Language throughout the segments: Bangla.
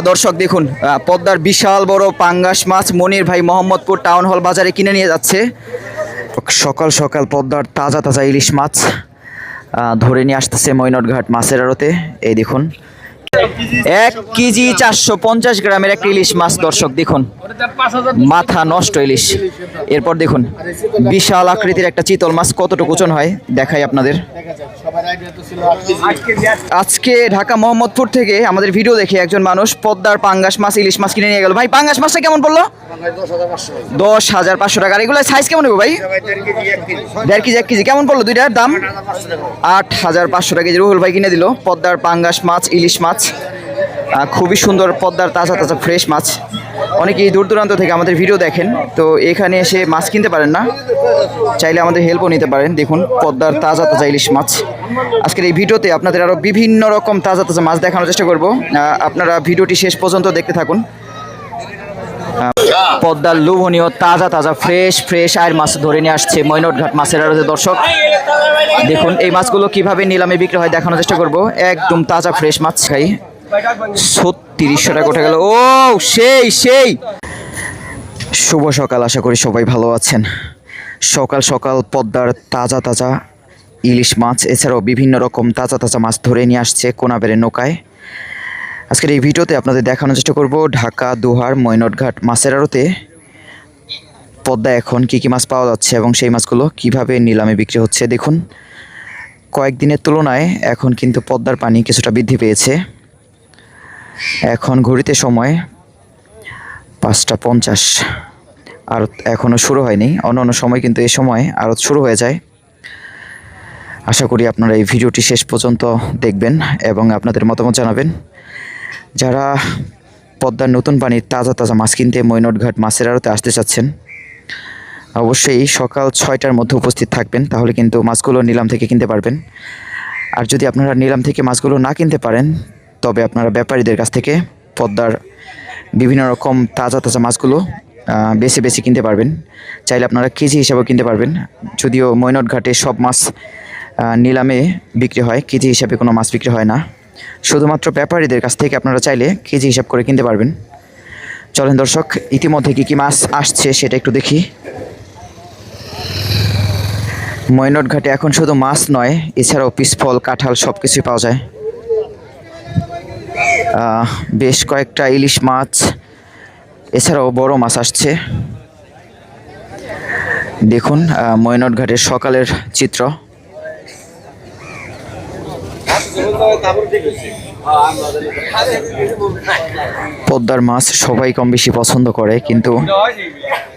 দর্শক দেখুন, পদ্মার বিশাল বড় পাঙ্গাস মাছ মনির ভাই মোহাম্মদপুর টাউন হল বাজারে কিনে নিয়ে যাচ্ছে। সকাল সকাল পদ্মার তাজা তাজা ইলিশ মাছ ধরে নিয়ে আসতেছে মৈনটঘাট মাছের আড়তে। এই দেখুন 1 কেজি 450 গ্রামের একটা ইলিশ মাছ। দর্শক দেখুন, মাথা নষ্ট ইলিশ। এরপর দেখুন বিশাল আকৃতির একটা চিতল মাছ, কতটুকু ওজন হয় দেখাই আপনাদের। আজকে ঢাকা মোহাম্মদপুর থেকে আমাদের ভিডিও দেখে একজন মানুষ পদ্মার পাঙ্গাস মাছ ইলিশ মাছ কিনে নিয়ে গেল। ভাই পাঙ্গাস মাছটা কেমন পড়লো? 10,500 টাকা। এগুলো সাইজ কেমন হবে ভাই? 1.5 কেজি 1 কেজি কেমন পড়লো? দুইটার দাম 8,500 টাকা কেজি। রুহুল ভাই কিনে দিল পদ্মার পাঙ্গাস মাছ ইলিশ মাছ। খুবই সুন্দর পদ্মার তাজা তাজা ফ্রেশ মাছ। অনেকেই দূর দূরান্ত থেকে আমাদের ভিডিও দেখেন, তো এখানে এসে মাছ কিনতে পারেন না, চাইলে আমাদের হেল্পও নিতে পারেন। দেখুন পদ্মার তাজা তাজা ইলিশ মাছ। আজকের এই ভিডিওতে আপনাদের আরও বিভিন্ন রকম তাজা তাজা মাছ দেখানোর চেষ্টা করব। আপনারা ভিডিওটি শেষ পর্যন্ত দেখতে থাকুন। পদ্মার লোভনীয় তাজা তাজা ফ্রেশ আয়ের মাছ ধরে নিয়ে আসছে মৈনটঘাট মাছের আড়তে। দর্শক দেখুন এই মাছগুলো কিভাবে নিলামে বিক্রি হয় দেখানোর চেষ্টা করব। একদম তাজা ফ্রেশ মাছ। খাই 3600 টাকা উঠে গেল। ও সেই শুভ সকাল, আশা করি সবাই ভালো আছেন। সকাল সকাল পদ্মার তাজা তাজা ইলিশ মাছ এছাড়াও বিভিন্ন রকম তাজা তাজা মাছ ধরে নিয়ে আসছে কোনাবেড়ে নৌকায়। আজকের এই ভিডিওতে আপনাদের দেখানোর চেষ্টা করব ঢাকা দোহার মৈনটঘাট মাছের আড়তে পদ্মায় এখন কী কী মাছ পাওয়া যাচ্ছে এবং সেই মাছগুলো কিভাবে নিলামে বিক্রি হচ্ছে। দেখুন কয়েকদিনের তুলনায় এখন কিন্তু পদ্মার পানি কিছুটা বৃদ্ধি পেয়েছে। এখন ঘড়িতে সময় 5টা 50। আড়ত এখনও শুরু হয়নি, অন্য সময় কিন্তু এই সময় আড়ত শুরু হয়ে যায়। আশা করি আপনারা এই ভিডিওটি শেষ পর্যন্ত দেখবেন এবং আপনাদের মতামত জানাবেন। যারা পদ্মার নতুন পানির তাজা তাজা মাছ কিনতে মৈনটঘাট মাছের আড়তে আসতে চাচ্ছেন, অবশ্যই সকাল 6টার মধ্যে উপস্থিত থাকবেন, তাহলে কিন্তু মাছগুলো নিলাম থেকে কিনতে পারবেন। আর যদি আপনারা নিলাম থেকে মাছগুলো না কিনতে পারেন, তবে আপনারা ব্যাপারীদের কাছ থেকে পদ্মার বিভিন্ন রকম তাজা তাজা মাছগুলো বেছে কিনতে পারবেন। চাইলে আপনারা কেজি হিসাবেও কিনতে পারবেন। যদিও মৈনটঘাটে সব মাছ নিলামে বিক্রি হয়, কেজি হিসাবে কোনো মাছ বিক্রি হয় না। শুধুমাত্র ব্যাপারীদের কাছ থেকে আপনারা চাইলে কেজি হিসাব করে কিনতে পারবেন। চলেন দর্শক, ইতিমধ্যে কী মাছ আসছে সেটা একটু দেখি। মৈনটঘাটে এখন শুধু মাছ নয়, এছাড়াও পিসফল কাঁঠাল সব কিছুই পাওয়া যায়। বেশ কয়েকটা ইলিশ মাছ এছাড়াও বড় মাছ আসছে। দেখুন মৈনটঘাটের সকালের চিত্র। পদ্মার মাছ সবাই কম বেশি পছন্দ করে, কিন্তু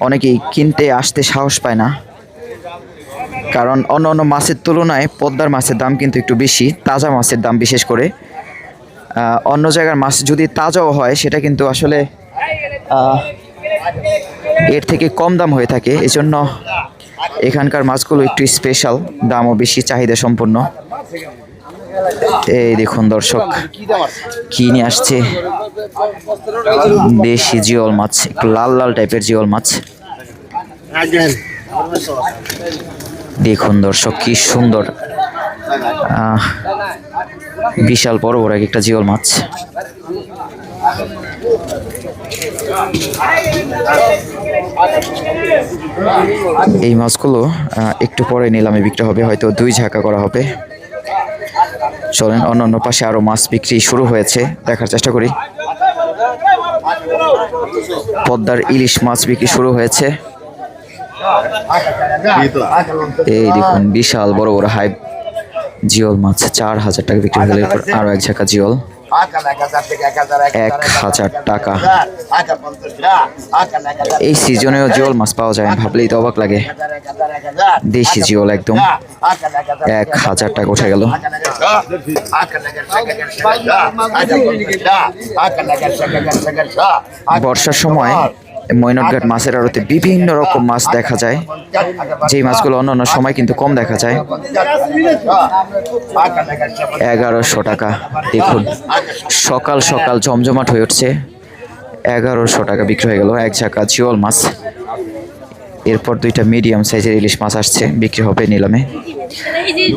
অনেকেই কিনতে আসতে সাহস পায় না, কারণ অন্য মাছের তুলনায় পদ্মার মাছের দাম কিন্তু একটু বেশি। তাজা মাছের দাম বিশেষ করে। অন্য জায়গার মাছ যদি তাজাও হয় সেটা কিন্তু আসলে এর থেকে কম দাম হয়ে থাকে। এজন্য এখানকার মাছগুলো একটু স্পেশাল, দামও বেশি, চাহিদা সম্পন্ন। এই দেখুন দর্শক কি নিয়ে আসছে, দেশি জিওল মাছ, একটু লাল টাইপের জিওল মাছ। দেখুন দর্শক কি সুন্দর, বিশাল বড় একটা জিওল মাছ। এই মাছগুলো একটু পরে নিলামে বিক্রি হবে, হয়তো 2 ঝাঁকা করা হবে। চলেন অন্য পাশে আরো মাছ বিক্রি শুরু হয়েছে, দেখার চেষ্টা করি। পদ্মার ইলিশ মাছ বিক্রি শুরু হয়েছে। এই দেখুন বিশাল বড় হাই জিওল মাছ 4,000 টাকা বিক্রি হলে আরো 1 ঝাঁকা জিওল 1,000 টাকা। এই সিজনেও জিওল মাছ পাওয়া যায়, ভাবলেই তো অবাক লাগে। দেশি জিওল একদম 1,000 টাকা উঠে গেল। বর্ষার সময় মৈনটঘাট মাছের আড়তে বিভিন্ন রকম মাছ দেখা যায়, যেই মাছগুলো অন্য সময় কিন্তু কম দেখা যায়। 1100 টাকা। দেখুন সকাল সকাল জমজমাট হয়ে উঠছে। 1100 টাকা বিক্রি হয়ে গেল 1 ঝাঁকা জিওল মাছ। এরপর 2টা মিডিয়াম সাইজের ইলিশ মাছ আসছে, বিক্রি হবে নিলামে।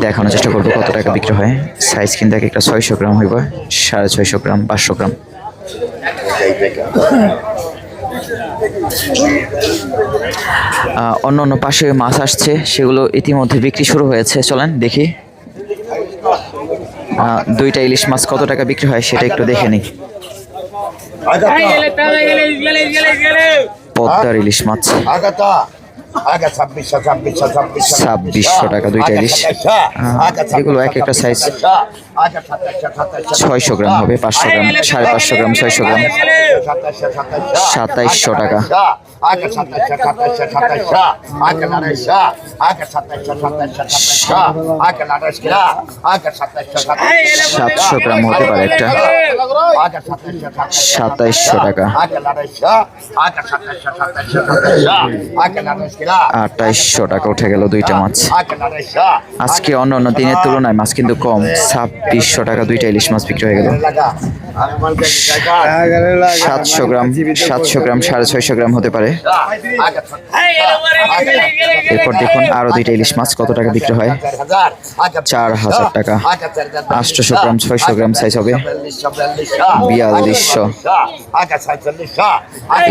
দেখানোর চেষ্টা করবো কত টাকা বিক্রি হয়। সাইজ কিন্তু একটা 600 গ্রাম হইব, 650 গ্রাম, 500 গ্রাম। অন্য অন্য পাশে মাছ আসছে, সেগুলো ইতিমধ্যে বিক্রি শুরু হয়েছে। চলেন দেখি দুইটা ইলিশ মাছ কত টাকা বিক্রি হয় সেটা একটু দেখে নিই। পদ্মার ইলিশ মাছ 2600 টাকা দুইটা ইলিশ। এগুলো এক একটা সাইজ 600 গ্রাম হবে, 500 গ্রাম, 550 গ্রাম, 600 গ্রাম। 2700 টাকা। 700 গ্রাম হতে পারে একটা। 2700 টাকা। 2800 টাকা উঠে গেল দুইটা মাছ। আজকে অন্য অন্য দিনের তুলনায় মাছ কিন্তু কম। 2600 টাকা দুইটা ইলিশ মাছ বিক্রি হয়ে গেল। 700 গ্রাম, 700 গ্রাম, 650 গ্রাম হতে পারে। এরপর দেখুন আরো দুইটা ইলিশ মাছ কত টাকা বিক্রি হয়। 4000 টাকা। 800 গ্রাম, 600 গ্রাম সাইজ হবে 4200।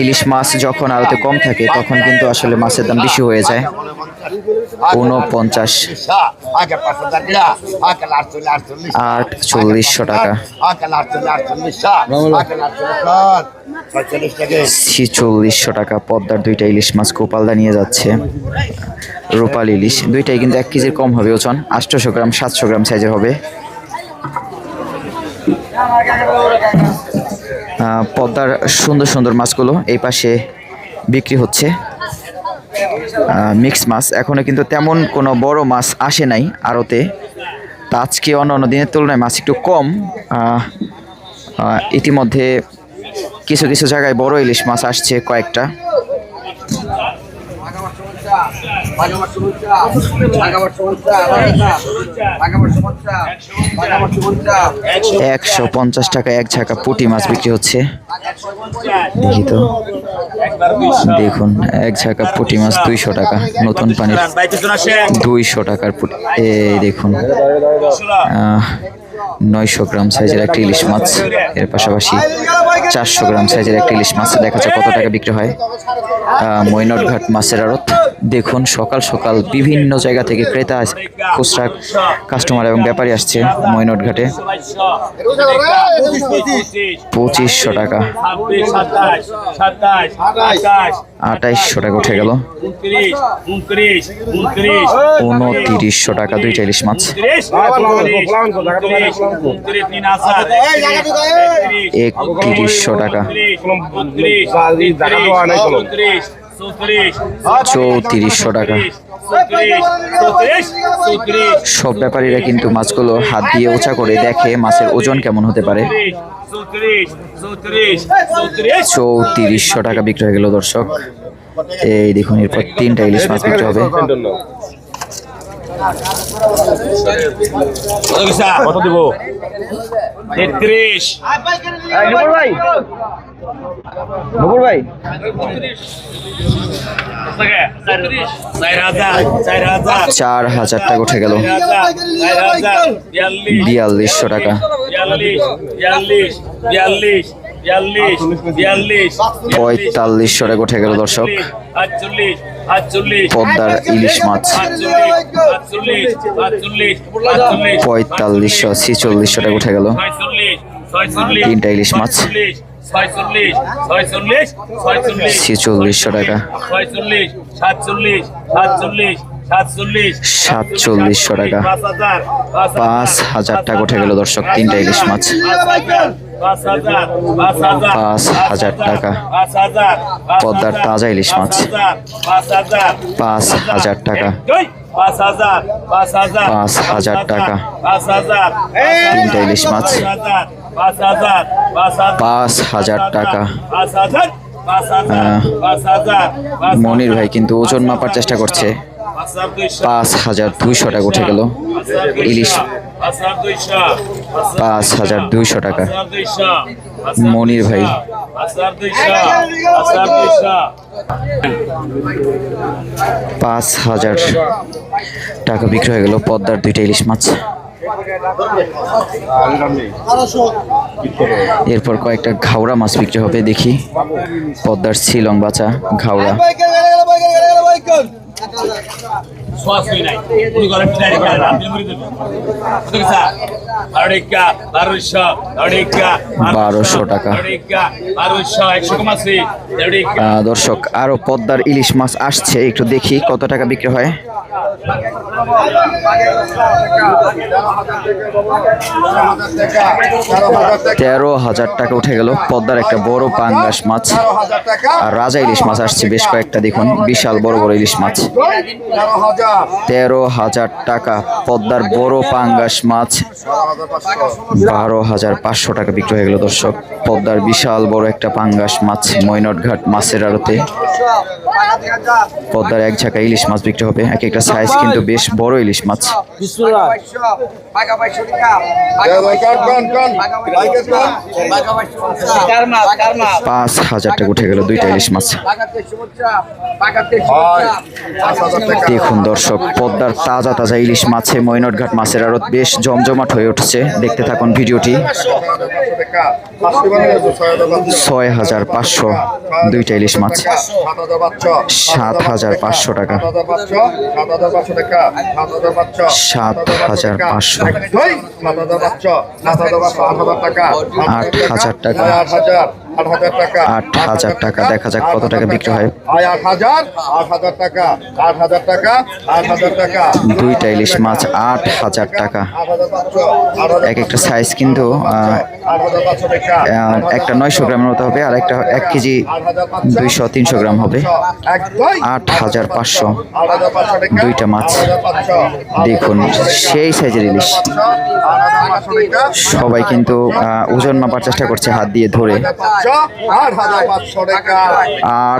ইলিশ মাছ যখন আরতে কম থাকে তখন কিন্তু আসলে মাছের দাম বেশি হয়ে যায়। 49। 4800 টাকা। 4600 টাকা। পদ্মার দুইটা ইলিশ মাছ কোপালদা নিয়ে যাচ্ছে। রূপালী ইলিশ দুইটাই কিন্তু 1 কেজির কম হবে ওজন। 800 গ্রাম, 700 গ্রাম সাইজের হবে। পদ্মার সুন্দর সুন্দর মাছগুলো এই পাশে বিক্রি হচ্ছে। মিক্স মাছ এখনো কিন্তু তেমন কোনো বড় মাছ আসে নাই আড়তে। তা আজকে অন্য অন্য দিনের তুলনায় মাছ একটু কম। ইতিমধ্যে কিছু কিছু জায়গায় বড় ইলিশ মাছ আসছে কয়েকটা। 150 টাকা এক ঝাঁকা পুঁটি মাছ বিক্রি হচ্ছে। দেখি তো, দেখুন এক ঝাঁকা পুঁটি মাছ 200 টাকা। নতুন পানির 200 টাকার পুঁটি। এই দেখুন 900 গ্রাম সাইজের একটা ইলিশ মাছ। এর পাশাপাশি 400 গ্রাম সাইজের একটা ইলিশ মাছ দেখা যায় কত টাকা বিক্রি হয়। মৈনটঘাট মাছের আড়ত। দেখুন সকাল সকাল বিভিন্ন জায়গা থেকে ক্রেতা, খুচরা কাস্টমার এবং ব্যাপারী আসছে মৈনটঘাটে। 2500 টাকা। 2800 টাকা উঠে গেল। 2900 টাকা দুইটা ইলিশ মাছ। 3100 টাকা। 3400 টাকা। সব ব্যাপারীরা কিন্তু মাছগুলো হাত দিয়ে উঁচা করে দেখে মাছের ওজন কেমন হতে পারে। 3400 টাকা বিক্রি হয়ে গেল দর্শক। এই দেখুন এরপর 3টা ইলিশ মাছ বিক্রি হবে। কত দিব? 33। ভাই নবুর ভাই 4000 টাকা উঠে গেল। 4200 টাকা। 4500 টাকা উঠে গেল দর্শক। পদ্মার ইলিশ মাছ 4500, 4600 টাকা উঠে গেল। 3টা ইলিশ মাছ 4600 টাকা। 4700 টাকা। 5000 টাকা উঠে গেল দর্শক। 3টা ইলিশ মাছ 5000 টাকা। পদ্মার তাজা ইলিশ মাছ 5000 টাকা। 5000 টাকা। 3টা ইলিশ মাছ 5000 টাকা। মনির ভাই কিন্তু ওজন মাপার চেষ্টা করছে। 5200 টাকা উঠে গেল ইলিশ। 5200 টাকা। মনির ভাই 5000 টাকা বিক্রি হয়ে গেল পদ্মার 2টা ইলিশ মাছ। এরপর কয়েকটা ঘাওড়া মাছ বিক্রি হবে, দেখি। পদ্মার শিলং বাচা ঘাওড়া। বারোশো টাকা। দর্শক, আরো পদ্মার ইলিশ মাছ আসছে, একটু দেখি কত টাকা বিক্রি হয়। তেরো হাজার টাকা উঠে গেল পদ্মার একটা বড় পাঙ্গাস মাছ। আর রাজা ইলিশ মাছ আসছে বেশ কয়েকটা, দেখুন বিশাল বড় বড় ইলিশ মাছ। 13,000 টাকা পদ্মার বড় পাঙ্গাস মাছ। 12,500 টাকা বিক্রি হয়ে গেল দর্শক। পদ্মার বিশাল বড় একটা পাঙ্গাস মাছ মৈনটঘাট মাছের আড়তে। পদ্মার এক ঝাঁকা ইলিশ মাছ বিক্রি হবে, এক একটা সাইজ কিন্তু বেশ বড় ইলিশ মাছ। 5,000 টাকা উঠে গেল দুইটা ইলিশ মাছ। দেখুন দর্শক, পদ্মার তাজা তাজা ইলিশ মাছে মৈনটঘাট মাছের আড়ত বেশ জমজমাট হয়ে উঠছে। দেখতে থাকুন ভিডিওটি। 6,500 দুইটা ইলিশ মাছ। 7,500 টাকা। 7,500। 8,000 টাকা। 8,000 টাকা। দেখা যাক কত টাকা বিক্রি হয়। 8,000 দুইটা ইলিশ মাছ 8,000 টাকা। এক একটা সাইজ কিন্তু একটা 900 গ্রামের মতো হবে, আর একটা 1 কেজি 200-300 গ্রাম হবে। 8,500 দুইটা মাছ। দেখুন সেই সাইজের ইলিশ। সবাই কিন্তু ওজন মাপার চেষ্টা করছে হাত দিয়ে ধরে।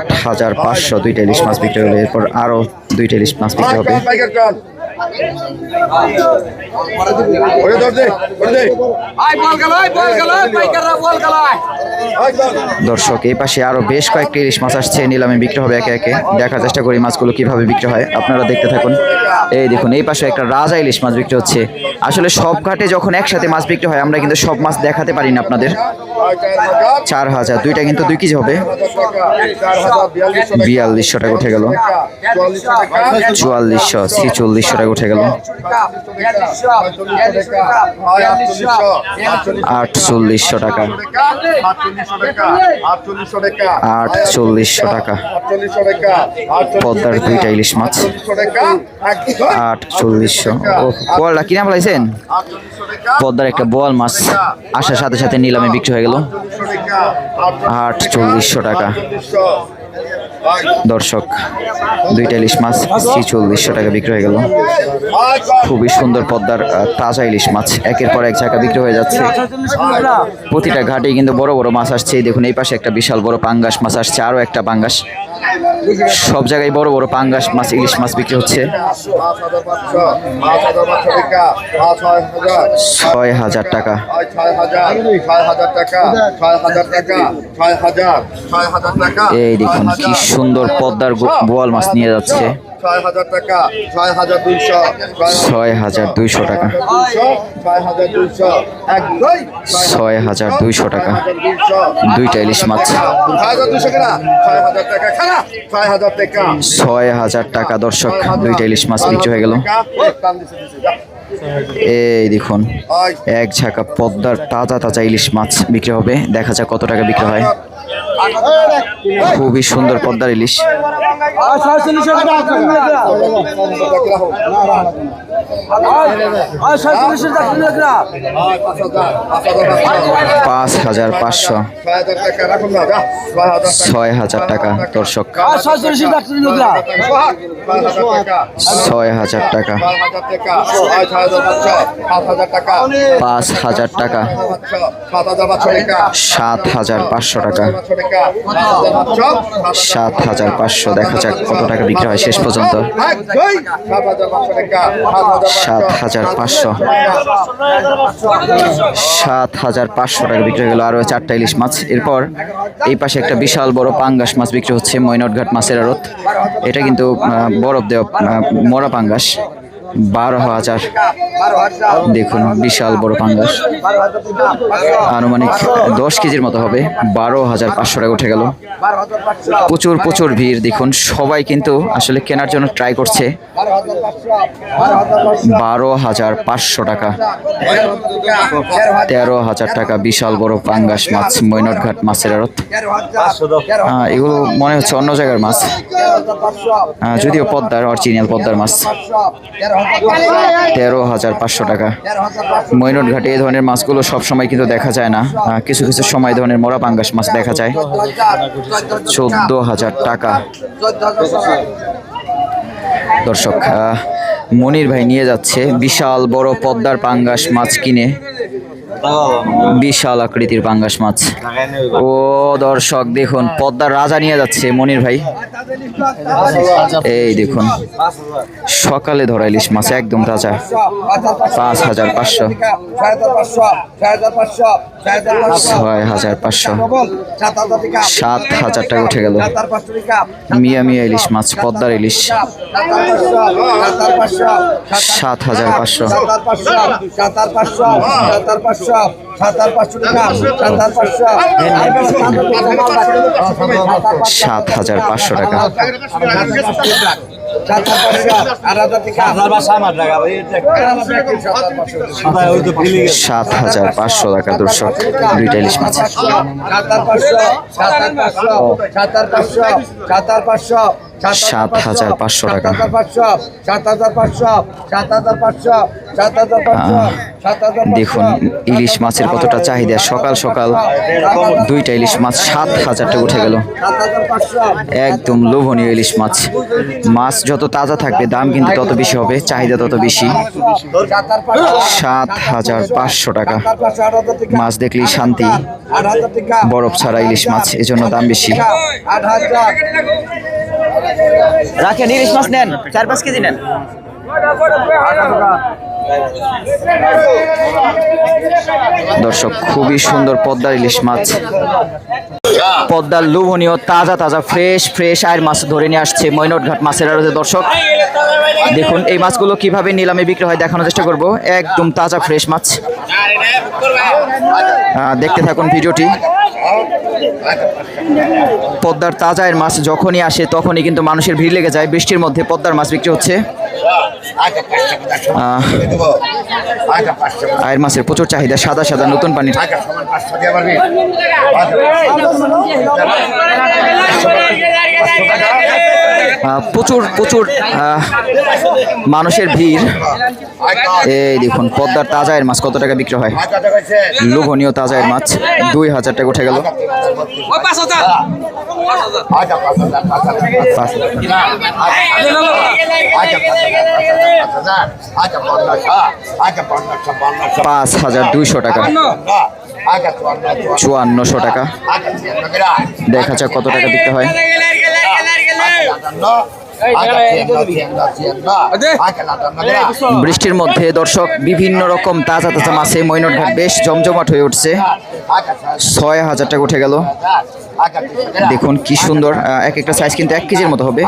8,500 দুইটা ইলিশ মাছ বিক্রি হলো। এরপর আরো দুইটা ইলিশ মাছ বিক্রি হবে। দর্শক, এই পাশে আরো বেশ কয়েকটি ইলিশ মাছ আসছে, নিলামে বিক্রি হবে একে একে। দেখার চেষ্টা করি মাছগুলো কিভাবে বিক্রি হয়, আপনারা দেখতে থাকুন। এই দেখুন, এই পাশে একটা রাজা ইলিশ মাছ বিক্রি হচ্ছে। আসলে সব ঘাটে যখন একসাথে মাছ বিক্রি হয় আমরা কিন্তু সব মাছ দেখাতে পারি না আপনাদের। 4,000 দুইটা কিন্তু 2 কেজি হবে। 4,200 টাকা উঠে গেল। 4,400 4,600 টাকা উঠে গেল। 8,400 টাকা। 8,400 টাকা। পদ্মার দুইটা ইলিশ মাছ। 8,400। ও বোয়ালটা কিনা ফেলাইছেন? পদ্মার একটা বোয়াল মাছ আসার সাথে সাথে নিলামে বিক্রি হয়ে গেল। 8,400 টাকা। দর্শক, দুইটা ইলিশ মাছ 4,600 টাকা বিক্রি হয়ে গেল। খুবই সুন্দর পদ্মার তাজা ইলিশ মাছ একের পর এক জায়গা বিক্রি হয়ে যাচ্ছে। প্রতিটা ঘাটে কিন্তু বড় বড় মাছ আসছে। দেখুন এই পাশে একটা বিশাল বড় পাঙ্গাস মাছ আসছে, আরো একটা পাঙ্গাস। সব জায়গায় বড় বড় পাঙ্গাস মাছ ইলিশ মাছ বিক্রি হচ্ছে। 6,000 টাকা। এই দেখুন কি সুন্দর পদ্মার বোয়াল মাছ নিয়ে যাচ্ছে। 6,000 টাকা। 6,200 6,200 টাকা। 6,200 টাকা। দুইটা ইলিশ মাছ। 6,000 টাকা। দর্শক, দুইটা ইলিশ মাছ বিক্রি হয়ে গেল। এই দেখুন, এক ঝাঁকা পদ্মার তাজা তাজা ইলিশ মাছ বিক্রি হবে। দেখা যাক কত টাকা বিক্রি হয়। খুবই সুন্দর পদ্মার ইলিশ। 5,500। 6,000 টাকা। দর্শক, 6,000 টাকা। 5,000 টাকা। 7,500 টাকা। 7,500। দেখা যাক কত টাকা বিক্রি হয় শেষ পর্যন্ত। 7,500। 7,500 টাকা বিক্রি হয়ে গেল। আরো 4টা ইলিশ মাছ। এরপর এই পাশে একটা বিশাল বড় পাঙ্গাস মাছ বিক্রি হচ্ছে মৈনটঘাট মাছের আড়ত। এটা কিন্তু বরফ দেওয়া মরা পাঙ্গাস। 12,000। দেখুন বিশাল বড় পাঙ্গাস, আনুমানিক 10 কেজির মতো হবে। 12,500 টাকা উঠে গেল। প্রচুর প্রচুর ভিড়, দেখুন সবাই কিন্তু আসলে কেনার জন্য ট্রাই করছে। 12,500 টাকা, 13,000 টাকা বিশাল বড় পাঙ্গাস মাছ, মৈনটঘাট মাছের আড়ত। এগুলো মনে হচ্ছে অন্য জায়গার মাছ, যদিও পদ্মার, অরিজিনাল পদ্মার মাছ। 13,500 টাকা। মৈনটঘাটে এই ধরনের মাছগুলো সবসময় কিন্তু দেখা যায় না, কিছু কিছু সময় ধরনের মোরা পাঙ্গাস মাছ দেখা যায়। 14,000 টাকা। দর্শক, মনির ভাই নিয়ে যাচ্ছে বিশাল বড় পদ্মার পাঙ্গাস মাছ কিনে, বিশাল আকৃতির পাঙ্গাস মাছ। ও দর্শক দেখুন, পদ্মার রাজা নিয়ে যাচ্ছে মনির ভাই। এই দেখুন সকালে ধরা ইলিশ মাছ, একদম তাজা। 5,500, 6,500, 7,000 টাকা উঠে গেল। মিয়া মিয়া ইলিশ মাছ, পদ্মার ইলিশ। 7,500, 7,500 টাকা। 7,500 টাকা দর্শক, দুইটা ইলিশ মাছ। 7,500 টাকা। দেখুন ইলিশ মাছের কতটা চাহিদা, সকাল সকাল দুইটা ইলিশ মাছ 7,000 টাকা উঠে গেল। একদম লোভনীয় ইলিশ মাছ। মাছ যত তাজা থাকবে দাম কিন্তু তত বেশি হবে, চাহিদা তত বেশি। 7,500 টাকা। মাছ দেখলেই শান্তি, বরফ ছাড়া ইলিশ মাছ, এজন্য দাম বেশি। রাখেন, ইলিশ মাছ নেন, 4-5 কেজি নেন। দর্শক খুবই সুন্দর পদ্মার ইলিশ মাছ, পদ্মার লোভনীয় তাজা তাজা ফ্রেশ ফ্রেশ আয়ের মাছ ধরে নিয়ে আসছে মৈনটঘাট মাছের আড়তে। দর্শক দেখুন এই মাছগুলো কিভাবে নিলামে বিক্রি হয় দেখানোর চেষ্টা করব। একদম তাজা ফ্রেশ মাছ, দেখতে থাকুন ভিডিওটি। পদ্মার তাজা আয়ের মাছ যখনই আসে তখনই কিন্তু মানুষের ভিড় লেগে যায়। বৃষ্টির মধ্যে পদ্মার মাছ বিক্রি হচ্ছে। আয়ের মাছের প্রচুর চাহিদা, সাদা সাদা নতুন পানির। প্রচুর প্রচুর মানুষের ভিড়। এই দেখুন পদ্মার তাজা এর মাছ কত টাকা বিক্রি হয়, লোভনীয় তাজা এর মাছ। 2,000 টাকা উঠে গেল। 5,200 টাকা। 5,400 টাকা। দেখা যাক কত টাকা বিক্রি হয়। বৃষ্টির মধ্যে দর্শক বিভিন্ন রকম তাজা তাজা মাছে মৈনটঘাট বেশ জমজমাট হয়ে উঠছে। 6,000 টাকা উঠে গেল। দেখুন কি সুন্দর, এক একটা সাইজ কিন্তু 1 কেজির মতো হবে,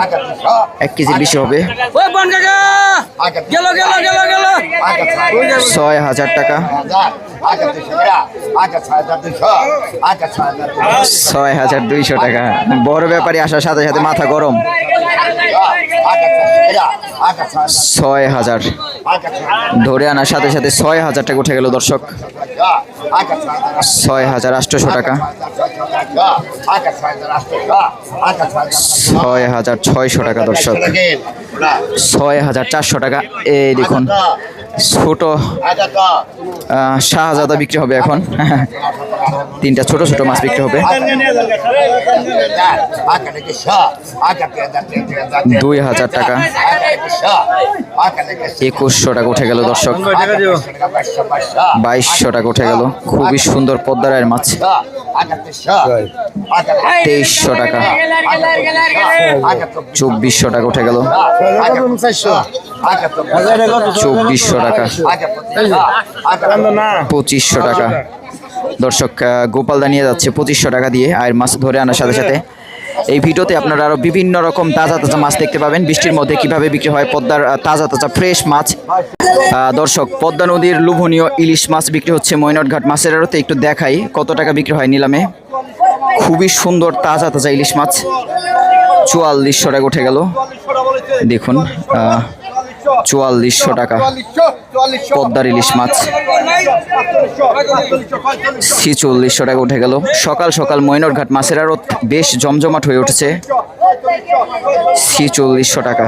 1 কেজির বেশি হবে। 6,000 টাকা। 6,200 টাকা। বড় ব্যাপারী আসার সাথে সাথে মাথা গরম। 6,000 ধরে আনার সাথে সাথে 6,000 টাকা উঠে গেল দর্শক। 6,800 টাকা। 6,600 টাকা দর্শক। 6,400 টাকা। এই দেখুন ছোট শাহজাদা বিক্রি হবে এখন। 3টা ছোট ছোট মাছ বিক্রি হবে। 2,000 টাকা। 2,100 টাকা উঠে গেল দর্শক। 2,200 টাকা উঠে গেল। খুবই সুন্দর পদ্মার মাছ। 2,300 টাকা। 2,400 টাকা উঠে গেল। 2,400 টাকা। 2,500 টাকা। দর্শক গোপালদা নিয়ে যাচ্ছে 2,500 টাকা দিয়ে। আর মাছ ধরে আনার সাথে সাথে এই ভিডিওতে আপনারা আরও বিভিন্ন রকম তাজা তাজা মাছ দেখতে পাবেন, বৃষ্টির মধ্যে কিভাবে বিক্রি হয় পদ্মার তাজা তাজা ফ্রেশ মাছ। দর্শক, পদ্মা নদীর লোভনীয় ইলিশ মাছ বিক্রি হচ্ছে মৈনটঘাট মাছের আড়তে। একটু দেখাই কত টাকা বিক্রি হয় নিলামে। খুবই সুন্দর তাজা তাজা ইলিশ মাছ, 4400 টাকা উঠে গেল। দেখুন 4400 টাকা পদ্মার ইলিশ মাছ, 4600 টাকা উঠে গেল। সকাল সকাল মৈনটঘাট মাছের আড়ত বেশ জমজমাট হয়ে উঠেছে। 4600 টাকা,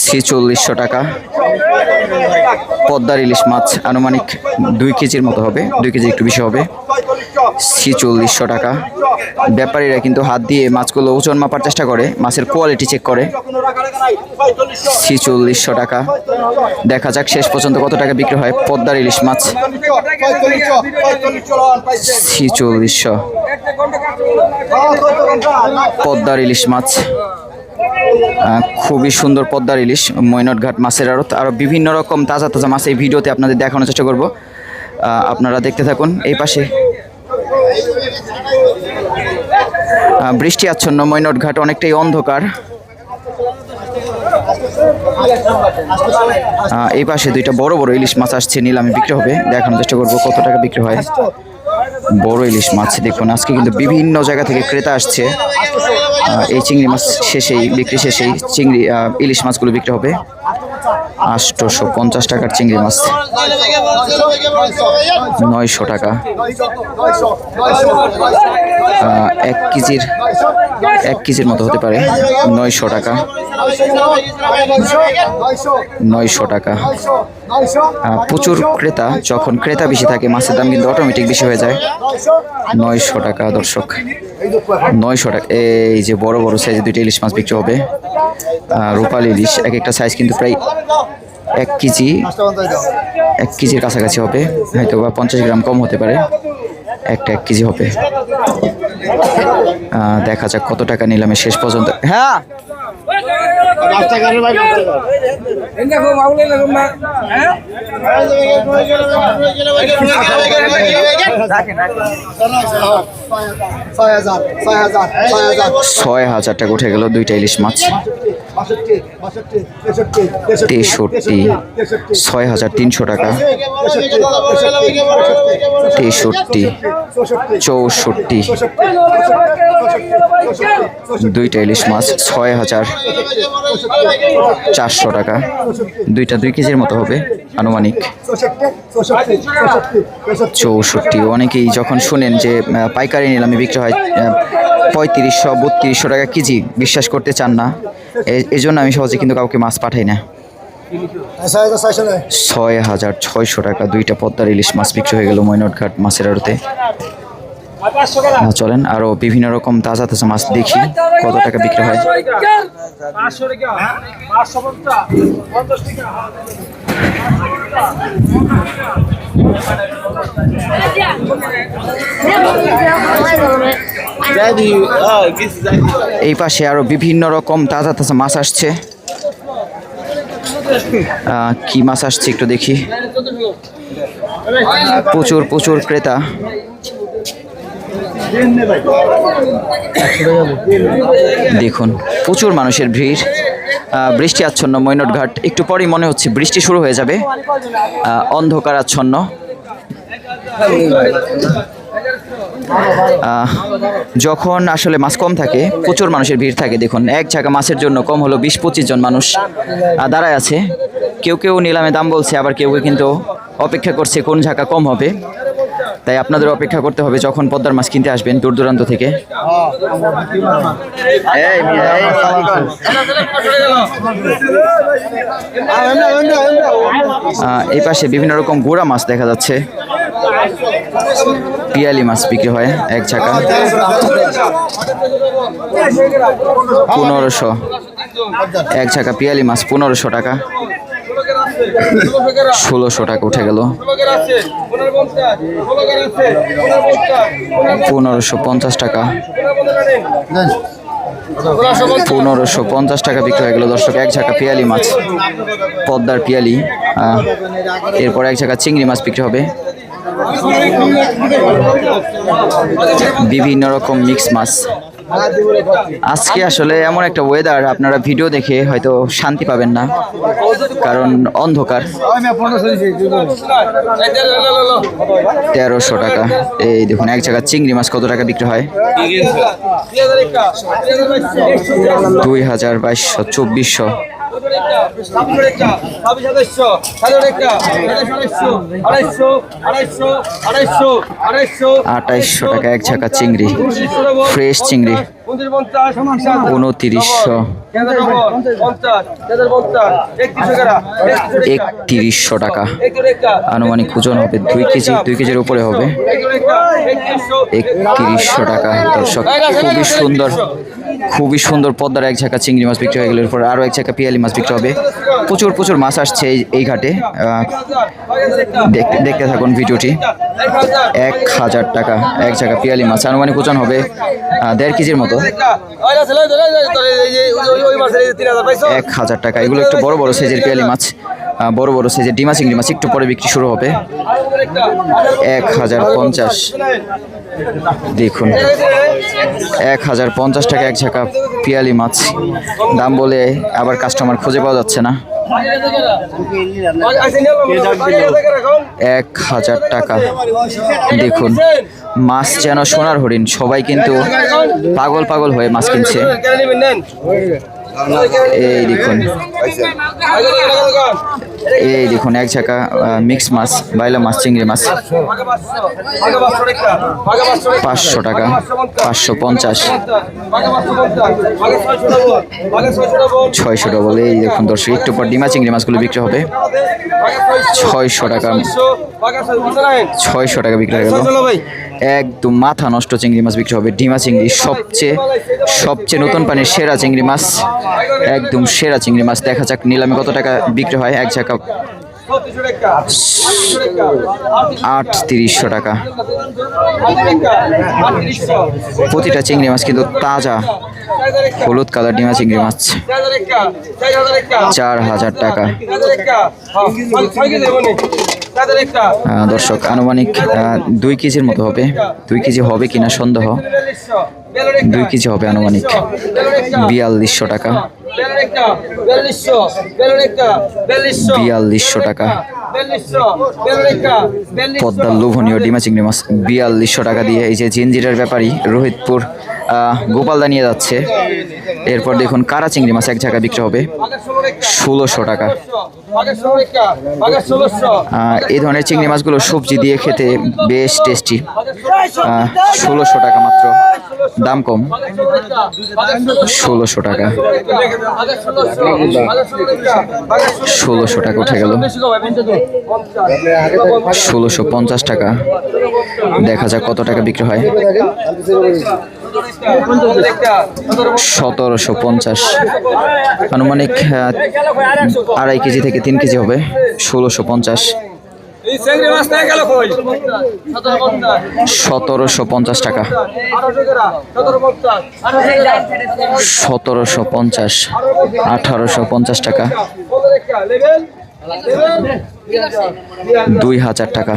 4600 টাকা পদ্মার ইলিশ মাছ, আনুমানিক 2 কেজির মতো হবে, 2 কেজি একটু বেশি হবে। 4600 টাকা। ব্যাপারীরা কিন্তু হাত দিয়ে মাছগুলো ওজন মাপার চেষ্টা করে, মাছের কোয়ালিটি চেক করে। 4600 টাকা। দেখা যাক শেষ পর্যন্ত কত টাকা বিক্রি হয় পদ্মার ইলিশ মাছ। 4600 পদ্মার ইলিশ মাছ, খুবই সুন্দর পদ্মার ইলিশ মৈনটঘাট মাছের আড়ত। আরও বিভিন্ন রকম তাজা তাজা মাছ এই ভিডিওতে আপনাদের দেখানোর চেষ্টা করব, আপনারা দেখতে থাকুন। এই পাশে বৃষ্টি আচ্ছন্ন মৈনটঘাট, অনেকটাই অন্ধকার। এই পাশে দুইটা বড় বড় ইলিশ মাছ আসছে, নিলামে বিক্রি হবে, দেখানোর চেষ্টা করব কত টাকা বিক্রি হয় বড় ইলিশ মাছ। দেখুন আজকে কিন্তু বিভিন্ন জায়গা থেকে ক্রেতা আসছে। এই চিংড়ি মাছ শেষেই, বিক্রি শেষেই চিংড়ি ইলিশ মাছগুলো বিক্রি হবে। 850 টাকার চিংড়ি মাছ, 900 টাকা। 1 কেজির মতো হতে পারে, 900 টাকা, 900 টাকা। প্রচুর ক্রেতা, যখন ক্রেতা বেশি থাকে মাছের দাম কিন্তু অটোমেটিক বেশি হয়ে যায়। 900 টাকা দর্শক, 900 টাকা। এই যে বড় বড় সাইজে দুইটা ইলিশ মাছ বিক্রি হবে, রূপালী ইলিশ। এক একটা সাইজ কিন্তু প্রায় 1 কেজির কাছাকাছি হবে, হয়তো বা 50 গ্রাম কম হতে পারে, একটা 1 কেজি হবে। দেখা যাক কত টাকা নিলামে শেষ পর্যন্ত। হ্যাঁ ছয় হাজার টাকা উঠে গেল দুইটা ইলিশ মাছ। 63, 6300 টাকা, 63, 64, দুইটা ইলিশ মাছ 6400 টাকা। দুইটা 2 কেজির মতো হবে আনুমানিক। 64। অনেকেই যখন শুনেন যে পাইকারি নিলামে বিক্রি হয় 3500, 3200 টাকা কেজি, বিশ্বাস করতে চান না। এই জন্য আমি সহজে কিন্তু কাউকে মাছ পাঠাই না। 6600 টাকা দুইটা পদ্মার ইলিশ মাছ বিক্রি হয়ে গেল মৈনটঘাট মাছের আড়তে। চলেন আরো বিভিন্ন রকম তাজা তাজা মাছ দেখি কত টাকা বিক্রি হয়। এই পাশে আরো বিভিন্ন রকম তাজা তাজা মাছ আসছে। কি মাছ আসছে একটু দেখি। প্রচুর প্রচুর ক্রেতা। দেখুন প্রচুর মানুষের ভিড়। বৃষ্টি আচ্ছন্ন মৈনটঘাট, একটু পরেই মনে হচ্ছে বৃষ্টি শুরু হয়ে যাবে। অন্ধকার আচ্ছন্ন। যখন আসলে মাছ কম থাকে প্রচুর মানুষের ভিড় থাকে। দেখুন এক ঝাঁকা মাছের জন্য কম হলো 20-25 জন মানুষ দাঁড়ায় আছে। কেউ কেউ নিলামে দাম বলছে, আবার কেউ কেউ কিন্তু অপেক্ষা করছে কোন ঝাঁকা কম হবে। তাই আপনাদের অপেক্ষা করতে হবে যখন পদ্মার মাছ কিনতে আসবেন দূর দূরান্ত থেকে। এই পাশে বিভিন্ন রকম গুড়া মাছ দেখা যাচ্ছে। পিয়ালি মাছ বিক্রি হয় এক ঝাঁকা 1500, এক ঝাঁকা পিয়ালি মাছ 1500 টাকা। 1600 টাকা উঠে গেল। 1550 টাকা, 1550 টাকা বিক্রি হয়ে গেল দর্শক এক ঝাঁকা পিয়ালি মাছ, পদ্মার পিয়ালি। এরপর এক ঝাঁকা চিংড়ি মাছ বিক্রি হবে বিভিন্ন রকম মিক্স মাছ। আজকে আসলে এমন একটা ওয়েদার, আপনারা ভিডিও দেখে হয়তো শান্তি পাবেন না, কারণ অন্ধকার। 1300 টাকা। এই দেখুন এক জায়গায় চিংড়ি মাছ কত টাকা বিক্রি হয়? 2000, 2200, 2400, 2800 টাকা এক ঝাঁকা চিংড়ি, ফ্রেশ চিংড়ি। 2900, 3100 টাকা। আনুমানিক ওজন হবে 2 কেজি, 2 কেজির উপরে হবে। 3100 টাকা। দর্শক খুবই সুন্দর পদ্মার এক ঝাঁকা চিংড়ি মাছ বিক্রি হয়ে গেল। এরপর আরও এক ঝাঁকা পিয়ালি মাছ বিক্রি হবে। প্রচুর মাছ আসছে এই ঘাটে। দেখতে থাকুন ভিডিওটি। 1000 টাকা এক ঝাঁকা পিয়ালি মাছ, আনুমানিক ওজন হবে 1.5 কেজির মতো। 1000 টাকা। এগুলো একটু বড় সাইজের পিয়ালি মাছ, বড় সাইজের ডিমা চিংড়ি মাছ একটু পরে বিক্রি শুরু হবে। 1050। দেখুন 1050 টাকা এক ঝাঁকা পিয়ালি মাছ। দাম বলে আবার কাস্টমার খুঁজে পাওয়া যাচ্ছে না। 1000 টাকা। দেখুন মাছ যেন সোনার হরিণ, সবাই কিন্তু পাগল হয়ে মাছ কিনছে। এই দেখুন এক ঝাঁকা মিক্স মাছ, বাইলা মাছ, চিংড়ি মাছ। 500 টাকা, 550, 600 ডবল। এই দেখুন দর্শক, একটু পর ডিমা চিংড়ি মাছগুলো বিক্রি হবে। 600 টাকা, 600 টাকা বিক্রি হয়ে গেল। একদম মাথা নষ্ট চিংড়ি মাছ বিক্রি হবে। ডিমা চিংড়ি সবচেয়ে নতুন পানির সেরা চিংড়ি মাছ, একদম সেরা চিংড়ি মাছ। দেখা যাক নিলামে কত টাকা বিক্রি হয়। এক ঝাঁকা 3800 টাকা। প্রতিটা চিংড়ি মাছ কিন্তু তাজা, হলুদ কালার ডিমা চিংড়ি মাছ। 4000 টাকা। দর্শক আনুমানিক 2 কেজির মতো হবে। 2 কেজি হবে কিনা সন্দেহ। 2 কেজি হবে আনুমানিক। 4200 টাকা। 4200 টাকা। পদ্মার লোভনীয় ডিমা চিংড়ি মাছ 4200 টাকা দিয়ে এই যে জিঞ্জিরের ব্যাপারী রোহিতপুর গোপালদা নিয়ে যাচ্ছে। এরপর দেখুন কারা চিংড়ি মাছ এক ঝাঁকা বিক্রি হবে 1600 টাকা। এই ধরনের চিংড়ি মাছগুলো সবজি দিয়ে খেতে বেশ টেস্টি। 1600 টাকা মাত্র, দাম কম। 1600 টাকা। 1600 টাকা উঠে গেল। 1650 টাকা। দেখা যাক কত টাকা বিক্রি হয়। 1750। আনুমানিক 2.5 কেজি থেকে 3 কেজি হবে। 1650। 1750 টাকা। 1750, 1850 টাকা। 2000 টাকা।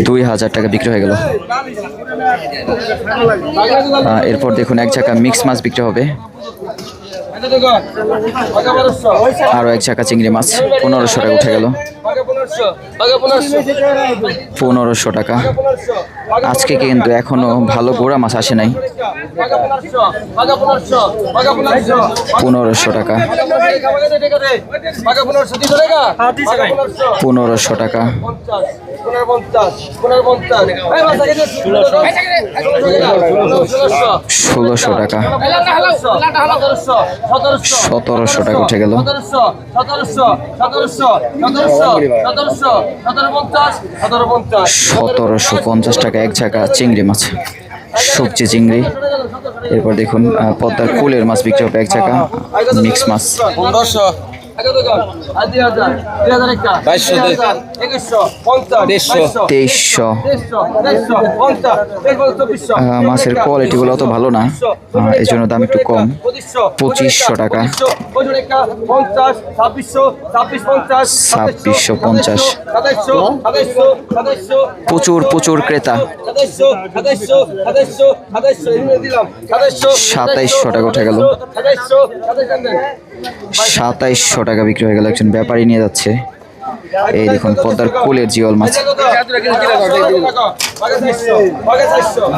2000 টাকা বিক্রি হয়ে গেল। এরপর দেখুন এক ঝাঁকা মিক্স মাছ বিক্রি হবে। আরো এক ঝাঁকা চিংড়ি মাছ 1500 টাকা উঠে গেল। 1500 টাকা। আজকে কিন্তু এখনো ভালো গোড়া মাছ আসে নাই। 1500 টাকা। 1500 টাকা। 1600 টাকা। 1700 টাকা উঠে গেল। 1750 টাকা এক ঝাঁকা চিংড়ি মাছ, সবজি চিংড়ি। এরপর দেখুন পদ্মার কুলের মাছ বিক্রি হবে এক ঝাঁকা মিক্স মাছ। 2300। মাছের কোয়ালিটিগুলো অত ভালো না, এই জন্য দাম একটু কম। 2500 টাকা। 2650। প্রচুর ক্রেতা। 2700 টাকা উঠে গেল। 2700 টাকা বিক্রি হয়ে গেল। একজন ব্যাপারী নিয়ে যাচ্ছে। এই দেখুন পদ্মার কুলের জিওল মাছ।